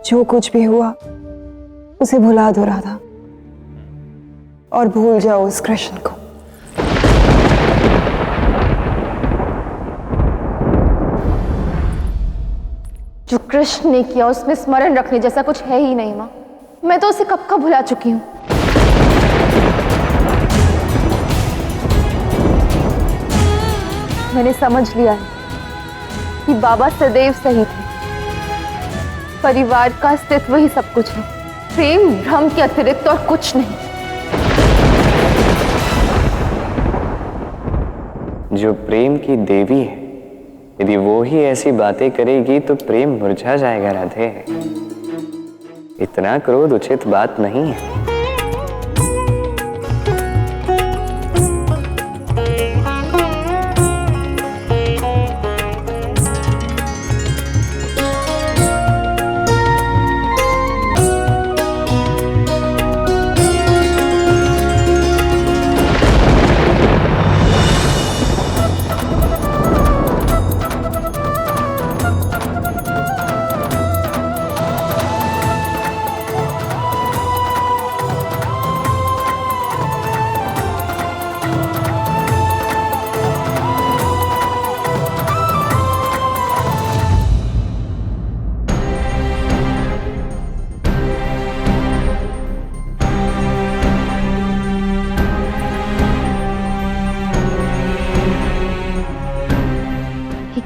जो कुछ भी हुआ उसे भुला दो राधा, और भूल जाओ उस कृष्ण को। जो कृष्ण ने किया उसमें स्मरण रखने जैसा कुछ है ही नहीं माँ। मैं तो उसे कब का भुला चुकी हूँ। मैंने समझ लिया है कि बाबा सदैव सही थे। परिवार का अस्तित्व ही सब कुछ है, प्रेम भ्रम के अतिरिक्त और कुछ नहीं। जो प्रेम की देवी है, यदि वो ही ऐसी बातें करेगी तो प्रेम मुरझा जाएगा राधे। इतना क्रोध उचित बात नहीं है।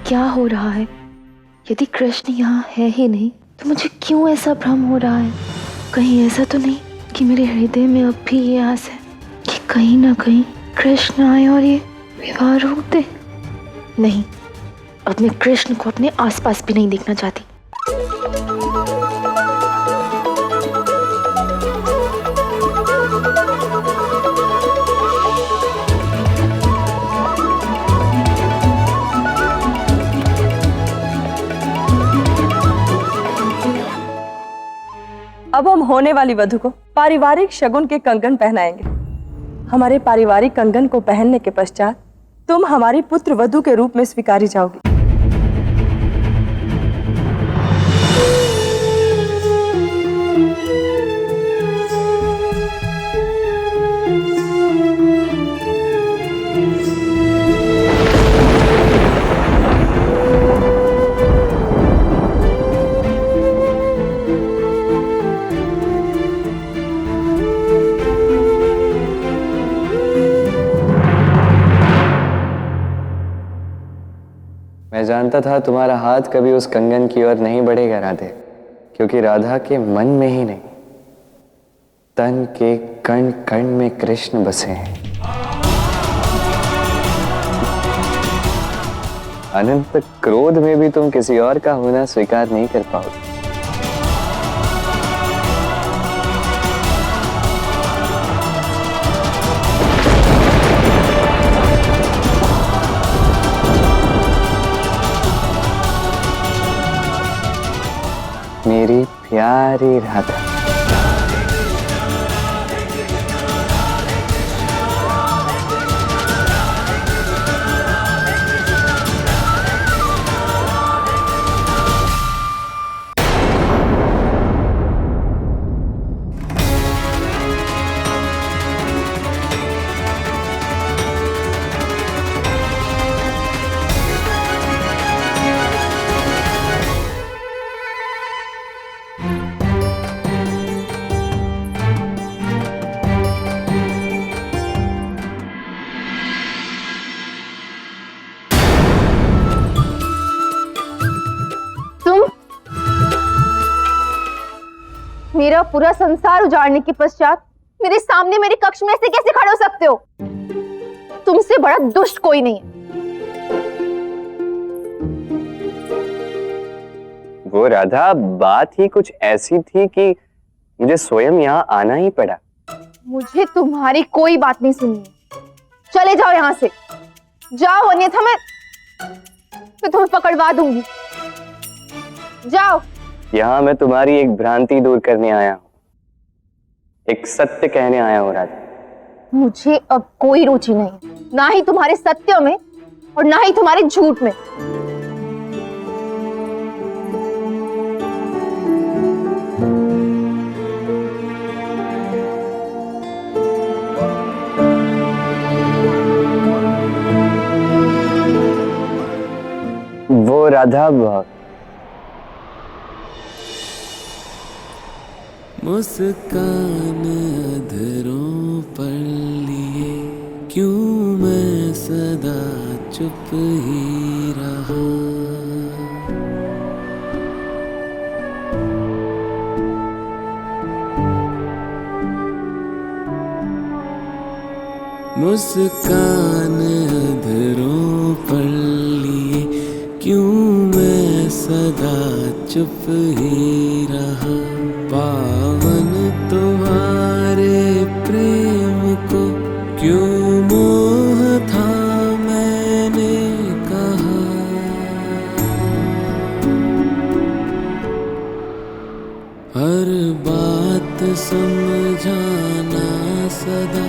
क्या हो रहा है? यदि कृष्ण यहाँ है ही नहीं तो मुझे क्यों ऐसा भ्रम हो रहा है? कहीं ऐसा तो नहीं कि मेरे हृदय में अब भी ये आस है कि कहीं ना कहीं कृष्ण आए और ये विवाह रोक दे? नहीं, अब मैं कृष्ण को अपने आसपास भी नहीं देखना चाहती। अब हम होने वाली वधू को पारिवारिक शगुन के कंगन पहनाएंगे। हमारे पारिवारिक कंगन को पहनने के पश्चात तुम हमारी पुत्र वधू के रूप में स्वीकारी जाओगी। मैं जानता था तुम्हारा हाथ कभी उस कंगन की ओर नहीं बढ़ेगा राधे, क्योंकि राधा के मन में ही नहीं, तन के कण कण में कृष्ण बसे हैं। अनंत क्रोध में भी तुम किसी और का होना स्वीकार नहीं कर पाओगे। मेरी प्यारी राधा, मेरा पूरा संसार उजाड़ने के पश्चात मेरे सामने मेरे कक्ष में ऐसे कैसे खड़े हो सकते हो? तुमसे बड़ा दुष्ट कोई नहीं है। वो राधा, बात ही कुछ ऐसी थी कि मुझे स्वयं यहाँ आना ही पड़ा। मुझे तुम्हारी कोई बात नहीं सुननी है। चले जाओ यहाँ से, जाओ, अन्यथा मैं तुम्हें पकड़वा दूंगी। जाओ। यहाँ मैं तुम्हारी एक भ्रांति दूर करने आया हूँ, एक सत्य कहने आया हूँ राधा। मुझे अब कोई रुचि नहीं, ना ही तुम्हारे सत्य में और ना ही तुम्हारे झूठ में। राधा बहुत। मुस्कान अधरों पर लिए क्यों मैं सदा चुप ही रहा। मुस्कान अधरों पर लिए क्यों मैं सदा चुप ही रहा। पावन तुम्हारे प्रेम को क्यों मोह था मैंने कहा। हर बात समझाना सदा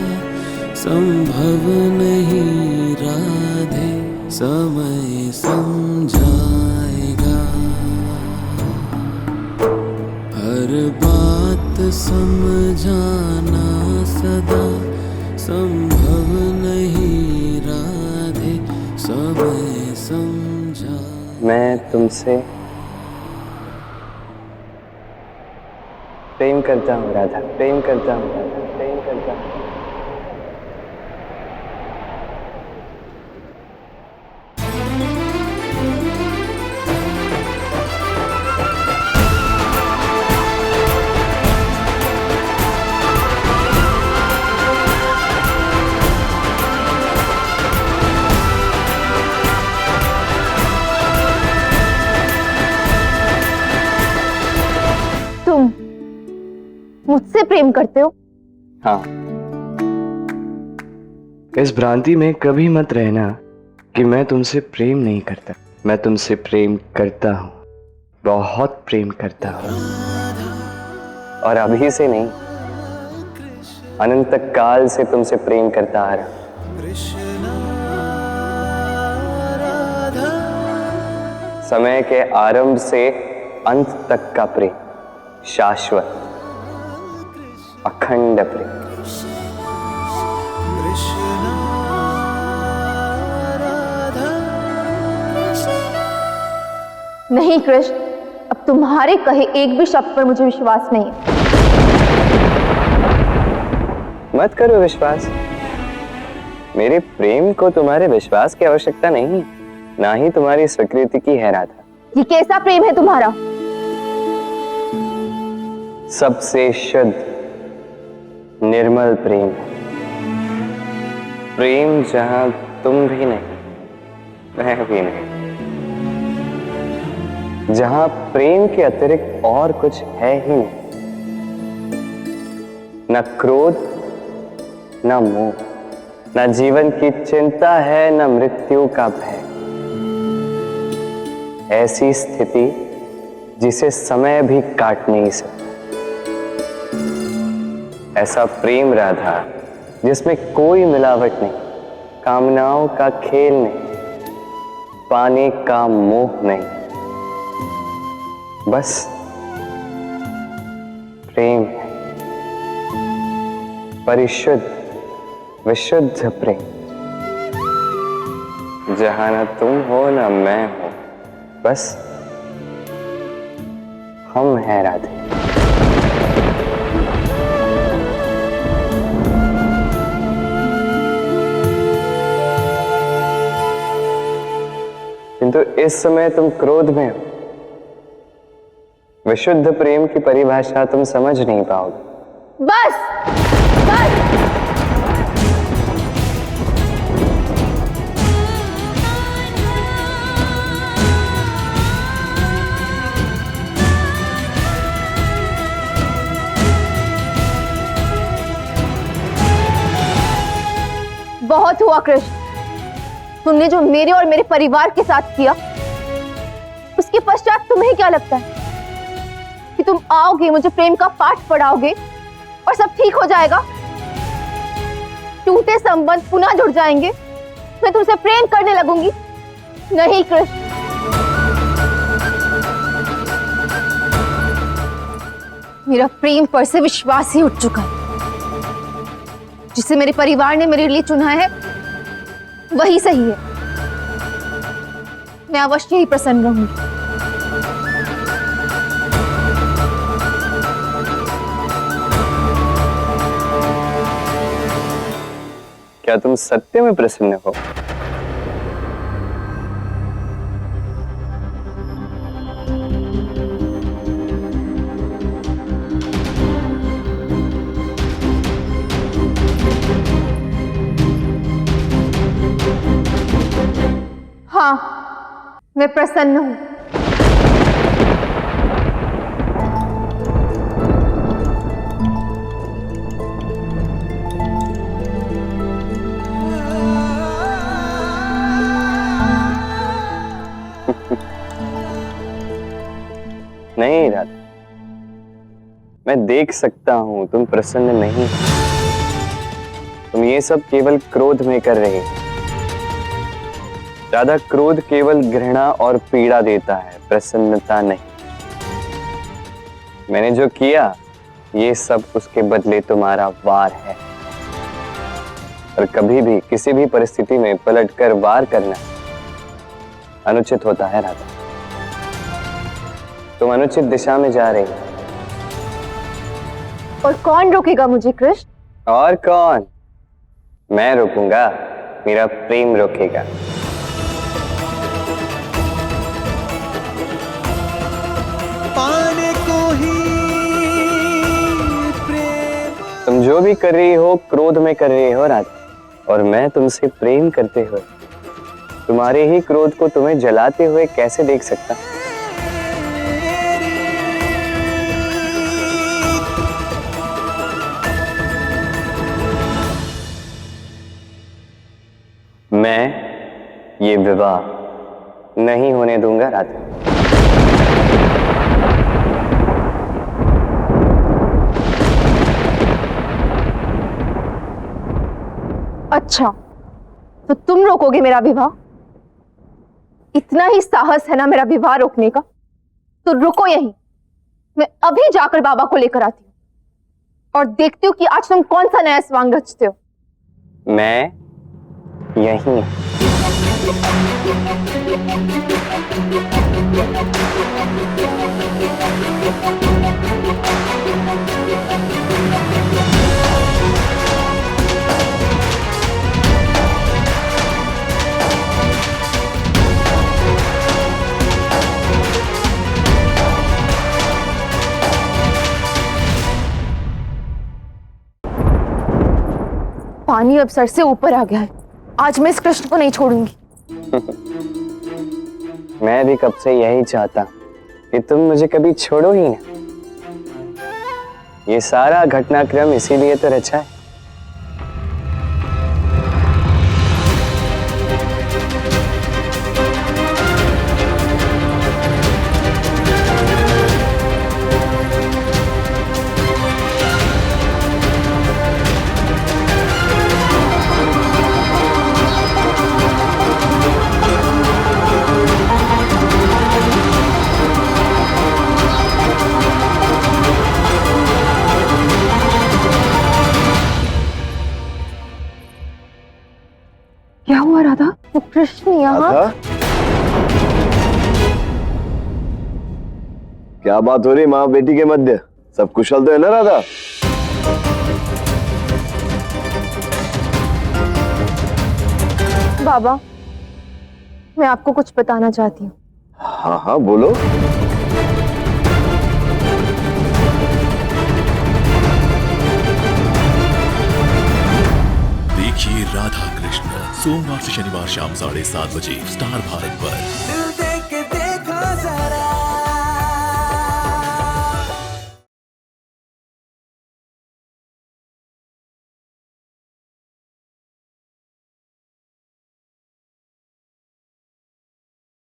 संभव नहीं राधे, समय समझाएगा। हर बात समझाना सदा संभव नहीं राधे, समय समझा। मैं तुमसे प्रेम करता हूँ राधा, प्रेम करता हूँ राधा, प्रेम करता हूँ। तुम मुझसे प्रेम करते हो? हाँ, इस भ्रांति में कभी मत रहना कि मैं तुमसे प्रेम नहीं करता। मैं तुमसे प्रेम करता हूँ, बहुत प्रेम करता हूँ। और अभी से नहीं, अनंत काल से तुमसे प्रेम करता आ रहा। समय के आरंभ से अंत तक का प्रेम, शाश्वत अखंड प्रेम। नहीं कृष्ण, अब तुम्हारे कहे एक भी शब्द पर मुझे विश्वास नहीं है। मत करो विश्वास। मेरे प्रेम को तुम्हारे विश्वास की आवश्यकता नहीं, ना ही तुम्हारी स्वीकृति की है राधा। ये कैसा प्रेम है तुम्हारा? सबसे शुद्ध निर्मल प्रेम। प्रेम जहां तुम भी नहीं, मैं भी नहीं, जहां प्रेम के अतिरिक्त और कुछ है ही नहीं। न क्रोध, न मोह, न जीवन की चिंता है, न मृत्यु का भय। ऐसी स्थिति जिसे समय भी काट नहीं सकता। ऐसा प्रेम राधा जिसमें कोई मिलावट नहीं, कामनाओं का खेल नहीं, पाने का मोह नहीं, बस प्रेम है। परिशुद्ध विशुद्ध प्रेम, जहां न तुम हो न मैं हो, बस हम हैं राधे। किंतु इस समय तुम क्रोध में हो। विशुद्ध प्रेम की परिभाषा तुम समझ नहीं पाओगे। बस बस। बहुत हुआ कृष्ण, तुमने जो मेरे और मेरे परिवार के साथ किया, उसके पश्चात तुम्हें क्या लगता है कि तुम आओगे, मुझे प्रेम का पाठ पढ़ाओगे और सब ठीक हो जाएगा? टूटे संबंध पुनः जुड़ जाएंगे, मैं तुमसे प्रेम करने लगूंगी? नहीं कृष्ण, मेरा प्रेम पर से विश्वास ही उठ चुका है। जिसे मेरे परिवार ने मेरे लिए चुना है वही सही है। मैं अवश्य ही प्रसन्न रहूंगी। क्या तुम सत्य में प्रसन्न हो? हाँ, मैं प्रसन्न हूं। नहीं राधा, मैं देख सकता हूं तुम प्रसन्न नहीं। तुम ये सब केवल क्रोध में कर रहे हो। राधा, क्रोध केवल घृणा और पीड़ा देता है, प्रसन्नता नहीं। मैंने जो किया ये सब उसके बदले तुम्हारा वार है। और कभी भी किसी भी परिस्थिति में पलटकर वार करना अनुचित होता है राधा। तुम अनुचित दिशा में जा रही हो। और कौन रोकेगा मुझे कृष्ण? और कौन? मैं रोकूंगा, मेरा प्रेम रोकेगा। पाने को ही प्रेम। तुम जो भी कर रही हो क्रोध में कर रही हो राधा, और मैं तुमसे प्रेम करते हुए तुम्हारे ही क्रोध को तुम्हें जलाते हुए कैसे देख सकता? मैं ये विवाह नहीं होने दूंगा राधा। अच्छा, तो तुम रोकोगे मेरा विवाह? इतना ही साहस है ना मेरा विवाह रोकने का? तो रुको यहीं, मैं अभी जाकर बाबा को लेकर आती हूं और देखती हूँ कि आज तुम कौन सा नया स्वांग रचते हो। मैं यहीं। पानी अब सर से ऊपर आ गया है। आज मैं इस कृष्ण को नहीं छोड़ूंगी। मैं भी कब से यही चाहता कि तुम मुझे कभी छोड़ो ही ना। ये सारा घटनाक्रम इसीलिए तो रचा है। क्या हुआ राधा? वो कृष्ण यहाँ? राधा? क्या बात हो रही माँ बेटी के मध्य? सब कुशल तो है ना राधा? बाबा, मैं आपको कुछ बताना चाहती हूँ। हाँ हाँ बोलो। देखिए राधा कृष्ण सोमवार से शनिवार शाम 7:30 बजे स्टार भारत पर।